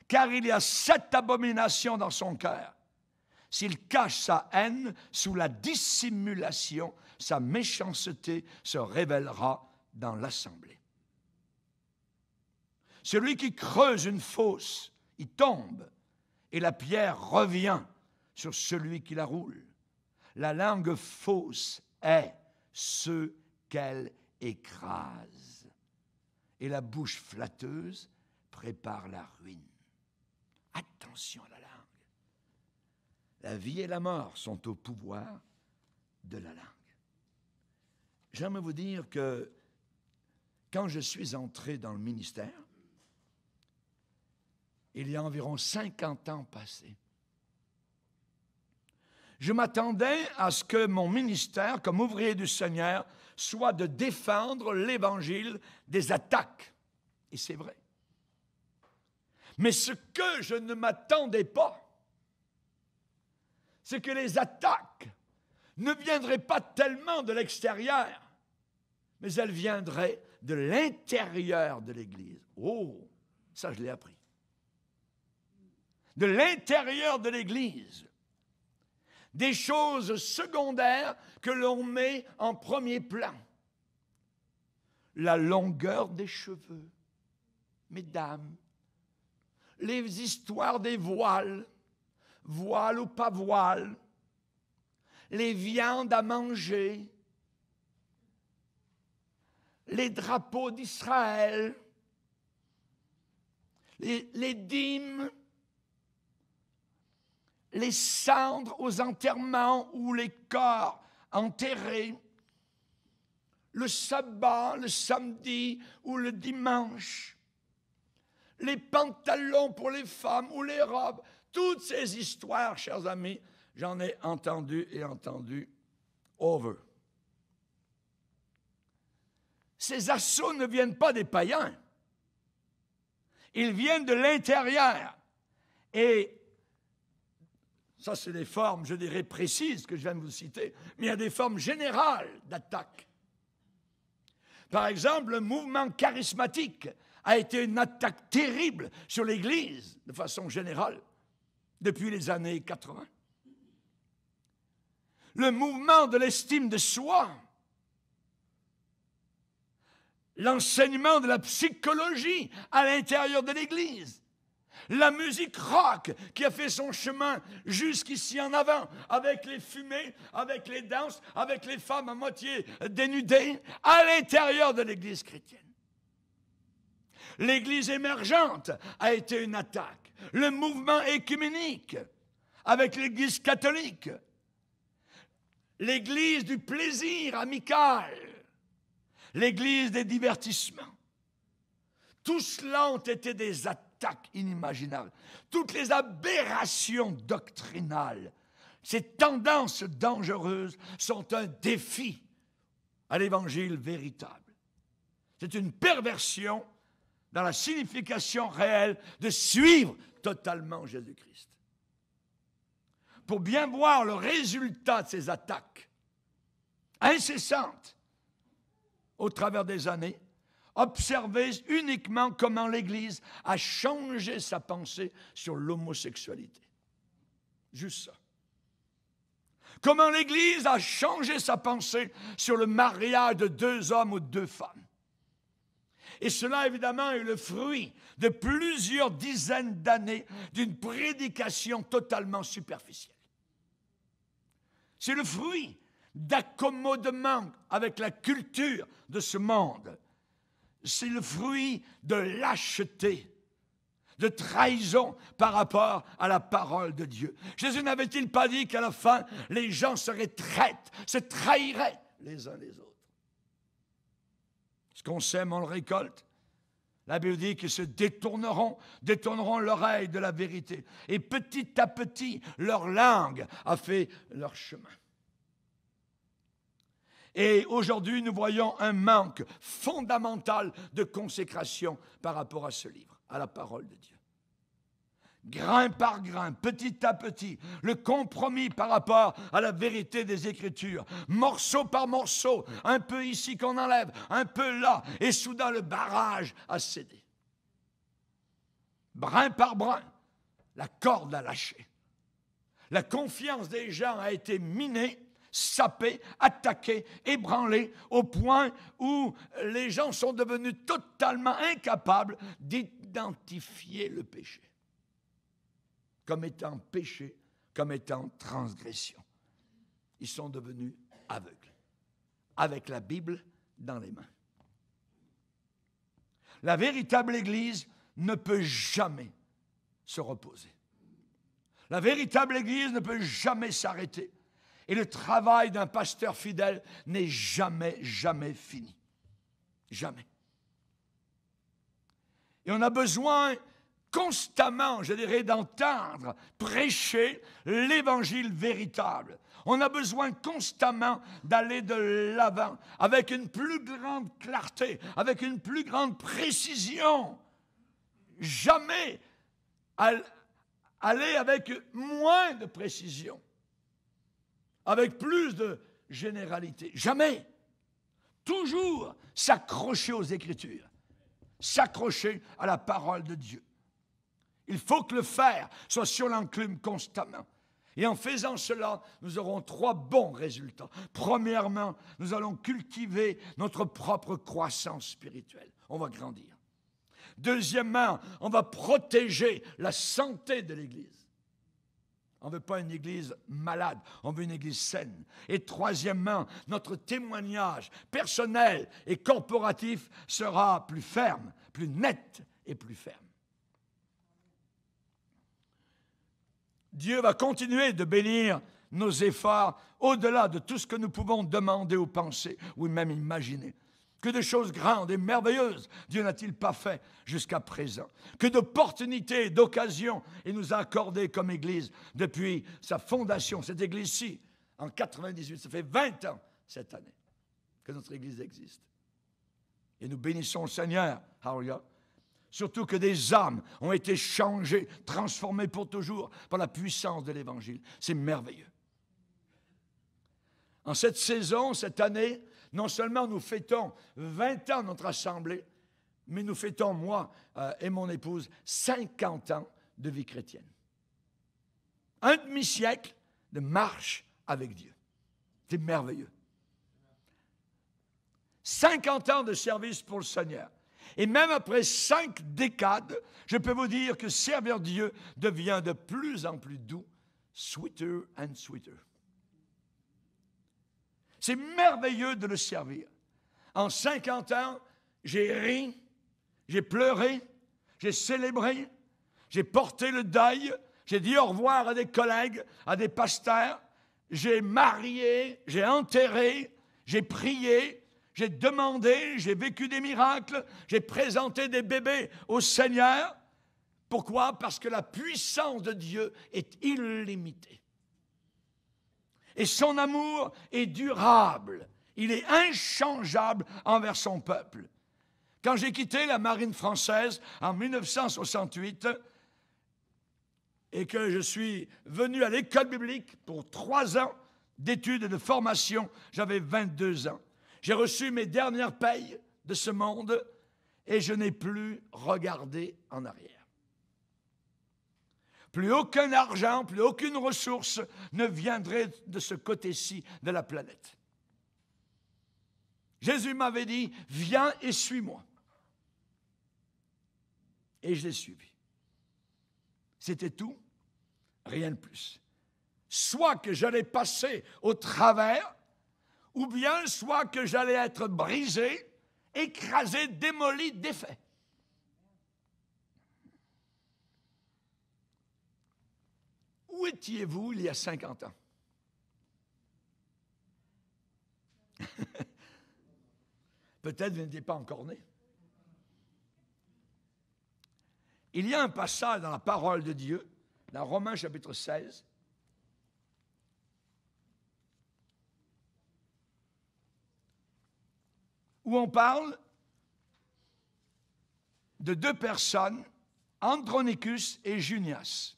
Car il y a 7 abominations dans son cœur. S'il cache sa haine sous la dissimulation, sa méchanceté se révélera dans l'assemblée. Celui qui creuse une fosse, il tombe, et la pierre revient sur celui qui la roule. La langue fausse est ce qu'elle écrase, et la bouche flatteuse prépare la ruine. Attention à la langue. La vie et la mort sont au pouvoir de la langue. J'aimerais vous dire que quand je suis entré dans le ministère, il y a environ 50 ans passés, je m'attendais à ce que mon ministère, comme ouvrier du Seigneur, soit de défendre l'Évangile des attaques. Et c'est vrai. Mais ce que je ne m'attendais pas, c'est que les attaques ne viendraient pas tellement de l'extérieur, mais elles viendraient de l'intérieur de l'Église. Oh, ça je l'ai appris. De l'intérieur de l'Église. Des choses secondaires que l'on met en premier plan. La longueur des cheveux, mesdames, les histoires des voiles, voile ou pas voile, les viandes à manger, les drapeaux d'Israël, les dîmes, les cendres aux enterrements ou les corps enterrés, le sabbat, le samedi ou le dimanche, les pantalons pour les femmes ou les robes. Toutes ces histoires, chers amis, j'en ai entendu et entendu over. Ces assauts ne viennent pas des païens. Ils viennent de l'intérieur. Et ça, c'est des formes, je dirais, précises que je viens de vous citer, mais il y a des formes générales d'attaque. Par exemple, le mouvement charismatique a été une attaque terrible sur l'Église, de façon générale, depuis les années 80. Le mouvement de l'estime de soi, l'enseignement de la psychologie à l'intérieur de l'Église, la musique rock qui a fait son chemin jusqu'ici en avant, avec les fumées, avec les danses, avec les femmes à moitié dénudées, à l'intérieur de l'Église chrétienne. L'Église émergente a été une attaque. Le mouvement écuménique avec l'Église catholique. L'Église du plaisir amical. L'Église des divertissements. Tout cela ont été des attaques inimaginables. Toutes les aberrations doctrinales, ces tendances dangereuses sont un défi à l'Évangile véritable. C'est une perversion dans la signification réelle de suivre totalement Jésus-Christ. Pour bien voir le résultat de ces attaques incessantes au travers des années, observez uniquement comment l'Église a changé sa pensée sur l'homosexualité. Juste ça. Comment l'Église a changé sa pensée sur le mariage de 2 hommes ou 2 femmes. Et cela, évidemment, est le fruit de plusieurs dizaines d'années d'une prédication totalement superficielle. C'est le fruit d'accommodement avec la culture de ce monde. C'est le fruit de lâcheté, de trahison par rapport à la parole de Dieu. Jésus n'avait-il pas dit qu'à la fin, les gens seraient traîtres, se trahiraient les uns les autres? Ce qu'on sème, on le récolte. La Bible dit qu'ils se détourneront l'oreille de la vérité. Et petit à petit, leur langue a fait leur chemin. Et aujourd'hui, nous voyons un manque fondamental de consécration par rapport à ce livre, à la parole de Dieu. Grain par grain, petit à petit, le compromis par rapport à la vérité des Écritures, morceau par morceau, un peu ici qu'on enlève, un peu là, et soudain le barrage a cédé. Brin par brin, la corde a lâché. La confiance des gens a été minée, sapée, attaquée, ébranlée, au point où les gens sont devenus totalement incapables d'identifier le péché comme étant péché, comme étant transgression. Ils sont devenus aveugles, avec la Bible dans les mains. La véritable Église ne peut jamais se reposer. La véritable Église ne peut jamais s'arrêter. Et le travail d'un pasteur fidèle n'est jamais, jamais fini. Jamais. Et on a besoin constamment, je dirais, d'entendre prêcher l'Évangile véritable. On a besoin constamment d'aller de l'avant avec une plus grande clarté, avec une plus grande précision. Jamais aller avec moins de précision, avec plus de généralité. Jamais. Toujours s'accrocher aux Écritures, s'accrocher à la parole de Dieu. Il faut que le fer soit sur l'enclume constamment. Et en faisant cela, nous aurons 3 bons résultats. Premièrement, nous allons cultiver notre propre croissance spirituelle. On va grandir. Deuxièmement, on va protéger la santé de l'Église. On ne veut pas une Église malade, on veut une Église saine. Et troisièmement, notre témoignage personnel et corporatif sera plus ferme, plus net et plus ferme. Dieu va continuer de bénir nos efforts au-delà de tout ce que nous pouvons demander ou penser ou même imaginer. Que de choses grandes et merveilleuses Dieu n'a-t-il pas fait jusqu'à présent? Que d'opportunités, d'occasions il nous a accordées comme Église depuis sa fondation, cette Église-ci, en 98. Ça fait 20 ans cette année que notre Église existe. Et nous bénissons le Seigneur, hallelujah. Surtout que des âmes ont été changées, transformées pour toujours par la puissance de l'Évangile. C'est merveilleux. En cette saison, cette année, non seulement nous fêtons 20 ans de notre assemblée, mais nous fêtons, moi et mon épouse, 50 ans de vie chrétienne. Un demi-siècle de marche avec Dieu. C'est merveilleux. 50 ans de service pour le Seigneur. Et même après 5 décades, je peux vous dire que servir Dieu devient de plus en plus doux, sweeter and sweeter. C'est merveilleux de le servir. En 50 ans, j'ai ri, j'ai pleuré, j'ai célébré, j'ai porté le deuil, j'ai dit au revoir à des collègues, à des pasteurs, j'ai marié, j'ai enterré, j'ai prié, j'ai demandé, j'ai vécu des miracles, j'ai présenté des bébés au Seigneur. Pourquoi? Parce que la puissance de Dieu est illimitée. Et son amour est durable. Il est inchangeable envers son peuple. Quand j'ai quitté la marine française en 1968 et que je suis venu à l'école biblique pour 3 ans d'études et de formation, j'avais 22 ans. J'ai reçu mes dernières payes de ce monde et je n'ai plus regardé en arrière. Plus aucun argent, plus aucune ressource ne viendrait de ce côté-ci de la planète. Jésus m'avait dit, viens et suis-moi. Et je l'ai suivi. C'était tout, rien de plus. Soit que j'allais passer au travers, ou bien soit que j'allais être brisé, écrasé, démoli, défait. Où étiez-vous il y a 50 ans? Peut-être vous n'étiez pas encore né. Il y a un passage dans la parole de Dieu, dans Romains chapitre 16, où on parle de deux personnes, Andronicus et Junias.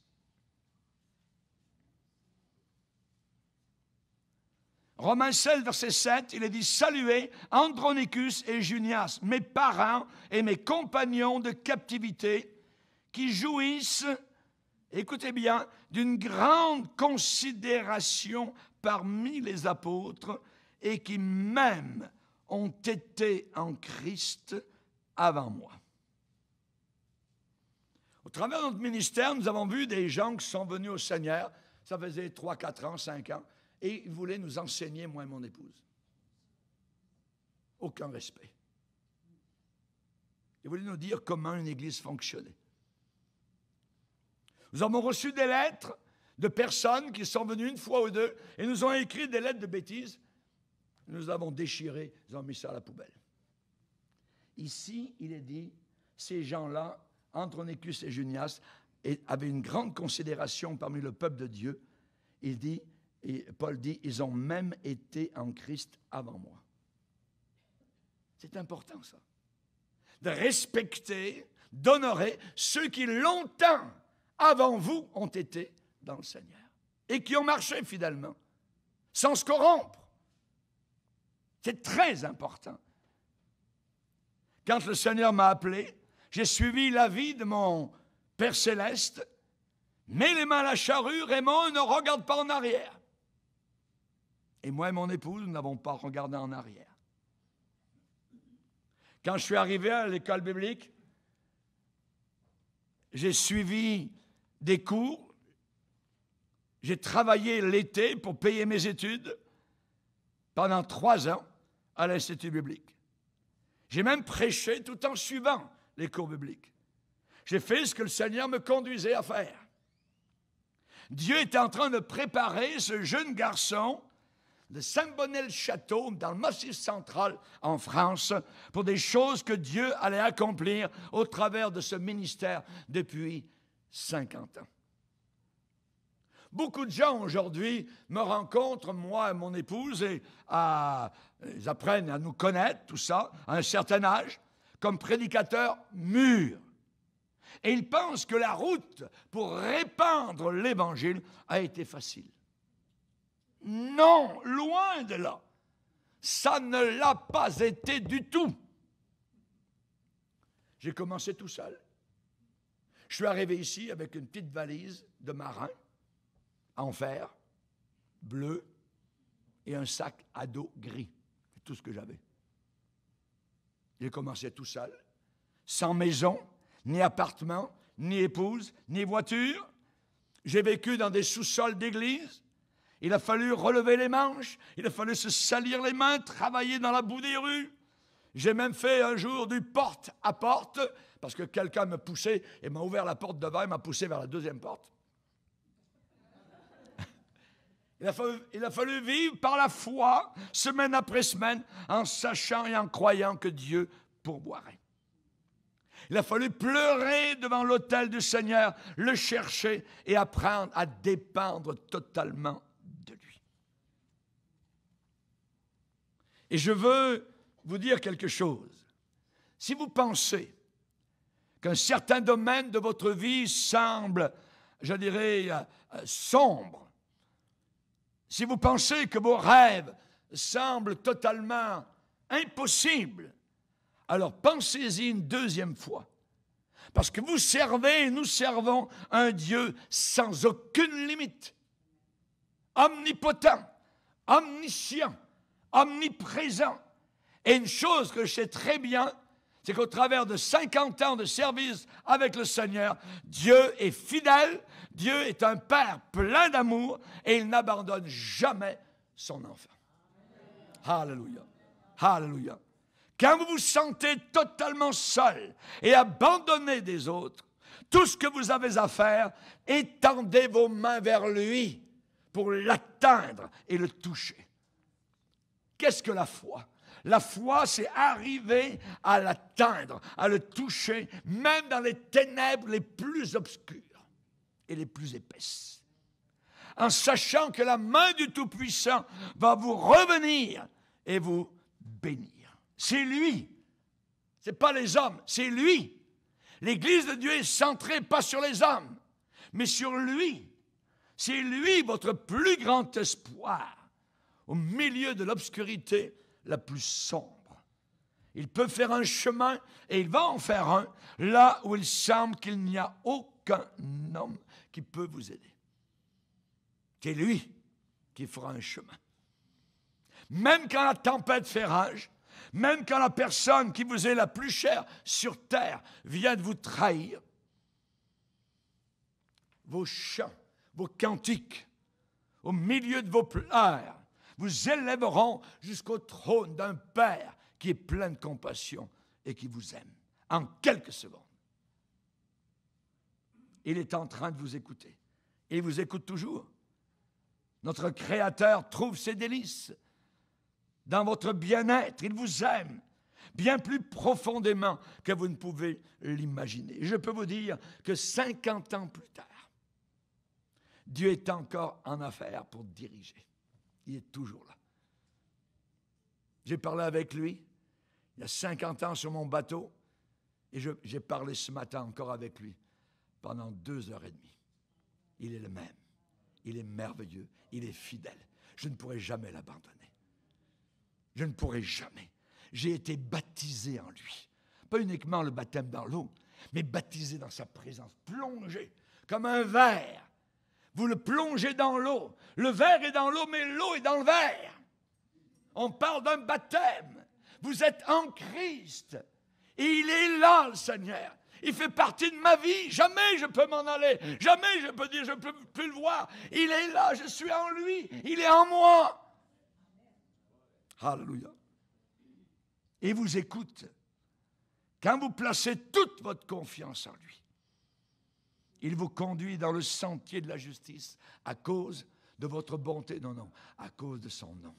Romains 16, verset 7, il est dit « Saluez Andronicus et Junias, mes parents et mes compagnons de captivité, qui jouissent, écoutez bien, d'une grande considération parmi les apôtres et qui même ont été en Christ avant moi. » Au travers de notre ministère, nous avons vu des gens qui sont venus au Seigneur, ça faisait 3, 4 ans, 5 ans, et ils voulaient nous enseigner, moi et mon épouse. Aucun respect. Ils voulaient nous dire comment une église fonctionnait. Nous avons reçu des lettres de personnes qui sont venues une fois ou deux et nous ont écrit des lettres de bêtises. Nous avons déchiré, ils ont mis ça à la poubelle. Ici, il est dit, ces gens-là, Andronicus et Junias, avaient une grande considération parmi le peuple de Dieu. Il dit, et Paul dit, ils ont même été en Christ avant moi. C'est important, ça. De respecter, d'honorer ceux qui longtemps avant vous ont été dans le Seigneur et qui ont marché fidèlement, sans se corrompre. C'est très important. Quand le Seigneur m'a appelé, j'ai suivi l'avis de mon Père Céleste, mets les mains à la charrue, Raymond, ne regarde pas en arrière. Et moi et mon épouse, nous n'avons pas regardé en arrière. Quand je suis arrivé à l'école biblique, j'ai suivi des cours, j'ai travaillé l'été pour payer mes études pendant 3 ans à l'Institut biblique. J'ai même prêché tout en suivant les cours bibliques. J'ai fait ce que le Seigneur me conduisait à faire. Dieu était en train de préparer ce jeune garçon de Saint-Bonnet-le-Château, dans le Massif central en France, pour des choses que Dieu allait accomplir au travers de ce ministère depuis 50 ans. Beaucoup de gens aujourd'hui me rencontrent, moi et mon épouse, et ils apprennent à nous connaître, tout ça, à un certain âge, comme prédicateurs mûrs. Et ils pensent que la route pour répandre l'Évangile a été facile. Non, loin de là. Ça ne l'a pas été du tout. J'ai commencé tout seul. Je suis arrivé ici avec une petite valise de marin en fer, bleu, et un sac à dos gris. C'est tout ce que j'avais. J'ai commencé tout seul, sans maison, ni appartement, ni épouse, ni voiture. J'ai vécu dans des sous-sols d'église. Il a fallu relever les manches, il a fallu se salir les mains, travailler dans la boue des rues. J'ai même fait un jour du porte à porte, parce que quelqu'un me poussait et m'a ouvert la porte devant et m'a poussé vers la deuxième porte. Il a fallu vivre par la foi, semaine après semaine, en sachant et en croyant que Dieu pourvoirait. Il a fallu pleurer devant l'autel du Seigneur, le chercher et apprendre à dépendre totalement de lui. Et je veux vous dire quelque chose. Si vous pensez qu'un certain domaine de votre vie semble, je dirais, sombre, si vous pensez que vos rêves semblent totalement impossibles, alors pensez-y une deuxième fois. Parce que vous servez et nous servons un Dieu sans aucune limite. Omnipotent, omniscient, omniprésent. Et une chose que je sais très bien, c'est qu'au travers de 50 ans de service avec le Seigneur, Dieu est fidèle, Dieu est un Père plein d'amour et il n'abandonne jamais son enfant. Alléluia. Alléluia. Quand vous vous sentez totalement seul et abandonné des autres, Tout ce que vous avez à faire, étendez vos mains vers lui pour l'atteindre et le toucher. Qu'est-ce que la foi? La foi, c'est arriver à l'atteindre, à le toucher, même dans les ténèbres les plus obscures et les plus épaisses. En sachant que la main du Tout-Puissant va vous revenir et vous bénir. C'est lui. Ce n'est pas les hommes, c'est lui. L'Église de Dieu est centrée pas sur les hommes, mais sur lui. C'est lui votre plus grand espoir au milieu de l'obscurité la plus sombre. Il peut faire un chemin et il va en faire un là où il semble qu'il n'y a aucun homme qui peut vous aider. C'est lui qui fera un chemin. Même quand la tempête fait rage, même quand la personne qui vous est la plus chère sur terre vient de vous trahir, vos chants, vos cantiques, au milieu de vos pleurs, vous élèveront jusqu'au trône d'un Père qui est plein de compassion et qui vous aime en quelques secondes. Il est en train de vous écouter. Et il vous écoute toujours. Notre Créateur trouve ses délices dans votre bien-être. Il vous aime bien plus profondément que vous ne pouvez l'imaginer. Je peux vous dire que 50 ans plus tard, Dieu est encore en affaire pour diriger. Il est toujours là. J'ai parlé avec lui il y a 50 ans sur mon bateau et j'ai parlé ce matin encore avec lui pendant 2h30. Il est le même. Il est merveilleux. Il est fidèle. Je ne pourrai jamais l'abandonner. Je ne pourrai jamais. J'ai été baptisé en lui. Pas uniquement le baptême dans l'eau, mais baptisé dans sa présence, plongé comme un verre. Vous le plongez dans l'eau. Le verre est dans l'eau, mais l'eau est dans le verre. On parle d'un baptême. Vous êtes en Christ. Et il est là, le Seigneur. Il fait partie de ma vie. Jamais je peux m'en aller. Jamais je peux dire je ne peux plus le voir. Il est là, je suis en lui. Il est en moi. Alléluia. Et vous écoute. Quand vous placez toute votre confiance en lui, il vous conduit dans le sentier de la justice à cause de votre bonté. Non, à cause de son nom.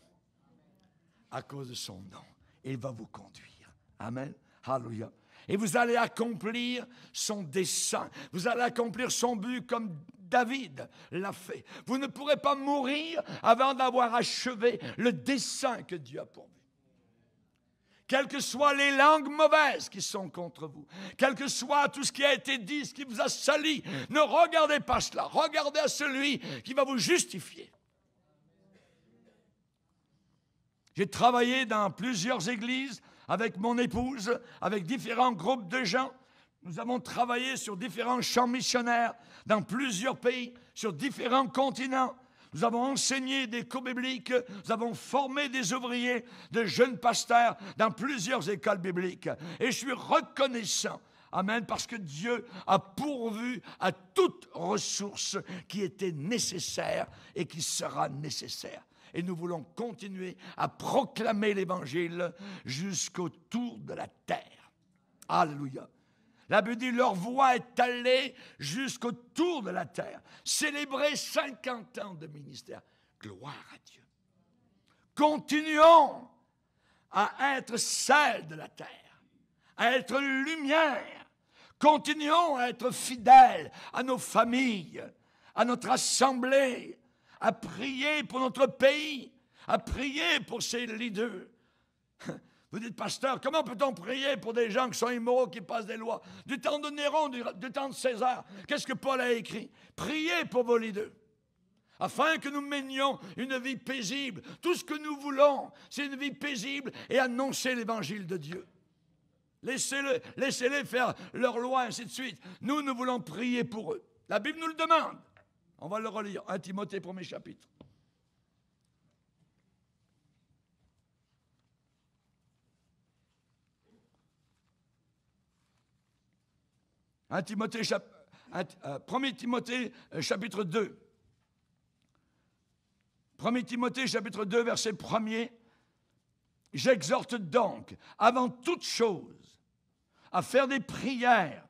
À cause de son nom. Il va vous conduire. Amen. Alléluia. Et vous allez accomplir son dessein. Vous allez accomplir son but comme David l'a fait. Vous ne pourrez pas mourir avant d'avoir achevé le dessein que Dieu a pour vous. Quelles que soient les langues mauvaises qui sont contre vous, quel que soit tout ce qui a été dit, ce qui vous a sali, ne regardez pas cela. Regardez à celui qui va vous justifier. J'ai travaillé dans plusieurs églises avec mon épouse, avec différents groupes de gens. Nous avons travaillé sur différents champs missionnaires dans plusieurs pays, sur différents continents. Nous avons enseigné des cours bibliques, nous avons formé des ouvriers, de jeunes pasteurs dans plusieurs écoles bibliques. Et je suis reconnaissant, amen, parce que Dieu a pourvu à toute ressource qui était nécessaire et qui sera nécessaire. Et nous voulons continuer à proclamer l'Évangile jusqu'au tour de la terre. Alléluia. La Bible dit, leur voix est allée jusqu'au tour de la terre. Célébrer 50 ans de ministère. Gloire à Dieu. Continuons à être sel de la terre, à être lumière. Continuons à être fidèles à nos familles, à notre assemblée, à prier pour notre pays, à prier pour ses leaders. Vous dites, pasteur, comment peut-on prier pour des gens qui sont immoraux, qui passent des lois? Du temps de Néron, du temps de César, qu'est-ce que Paul a écrit? Priez pour vos leaders, afin que nous menions une vie paisible. Tout ce que nous voulons, c'est une vie paisible et annoncer l'évangile de Dieu. Laissez-les faire leur loi, ainsi de suite. Nous voulons prier pour eux. La Bible nous le demande. On va le relire. 1 Timothée, 1er chapitre. 1 Timothée, chapitre 2. 1 Timothée, chapitre 2, verset 1er. J'exhorte donc, avant toute chose, à faire des prières,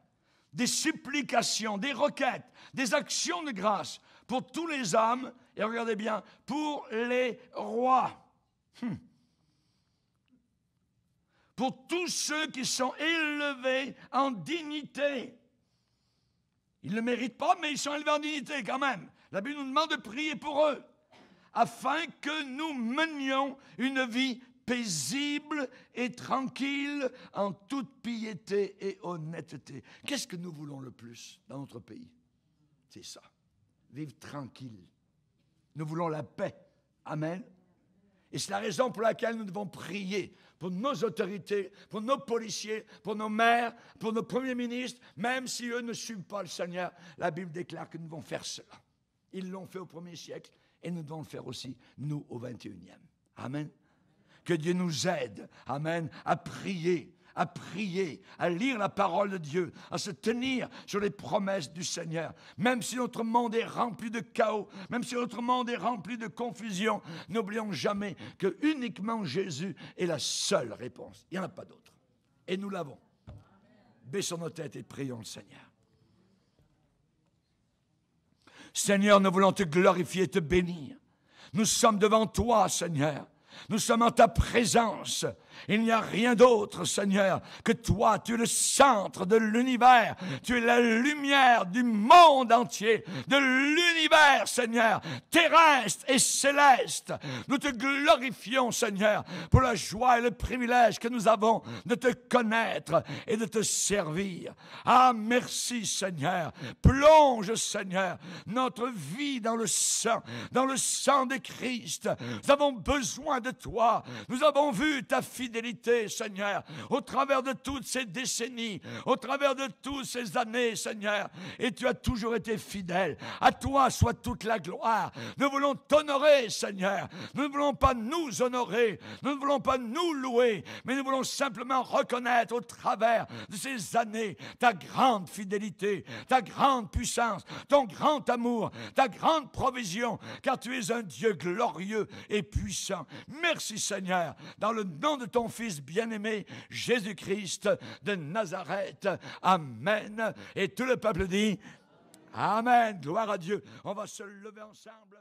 des supplications, des requêtes, des actions de grâce pour tous les hommes, et regardez bien, pour les rois. Pour tous ceux qui sont élevés en dignité. Ils ne le méritent pas, mais ils sont élevés en dignité quand même. La Bible nous demande de prier pour eux, afin que nous menions une vie paisible et tranquille en toute piété et honnêteté. Qu'est-ce que nous voulons le plus dans notre pays? C'est ça, vivre tranquille. Nous voulons la paix. Amen. Et c'est la raison pour laquelle nous devons prier pour nos autorités, pour nos policiers, pour nos maires, pour nos premiers ministres, même si eux ne suivent pas le Seigneur. La Bible déclare que nous devons faire cela. Ils l'ont fait au 1er siècle et nous devons le faire aussi, nous, au 21e. Amen. Que Dieu nous aide, amen, à prier, à lire la parole de Dieu, à se tenir sur les promesses du Seigneur. Même si notre monde est rempli de chaos, même si notre monde est rempli de confusion, n'oublions jamais que uniquement Jésus est la seule réponse. Il n'y en a pas d'autre. Et nous l'avons. Baissons nos têtes et prions le Seigneur. Seigneur, nous voulons te glorifier et te bénir. Nous sommes devant toi, Seigneur. Nous sommes en ta présence. Il n'y a rien d'autre, Seigneur, que toi. Tu es le centre de l'univers. Tu es la lumière du monde entier, de l'univers, Seigneur, terrestre et céleste. Nous te glorifions, Seigneur, pour la joie et le privilège que nous avons de te connaître et de te servir. Ah, merci, Seigneur. Plonge, Seigneur, notre vie dans le sang de Christ. Nous avons besoin de toi. Nous avons vu ta fidélité, Seigneur, au travers de toutes ces décennies, au travers de toutes ces années, Seigneur, et tu as toujours été fidèle. À toi soit toute la gloire. Nous voulons t'honorer, Seigneur. Nous ne voulons pas nous honorer, nous ne voulons pas nous louer, mais nous voulons simplement reconnaître au travers de ces années ta grande fidélité, ta grande puissance, ton grand amour, ta grande provision, car tu es un Dieu glorieux et puissant. Merci, Seigneur, dans le nom de ton Fils bien-aimé, Jésus-Christ de Nazareth. Amen. Et tout le peuple dit Amen. Gloire à Dieu. On va se lever ensemble.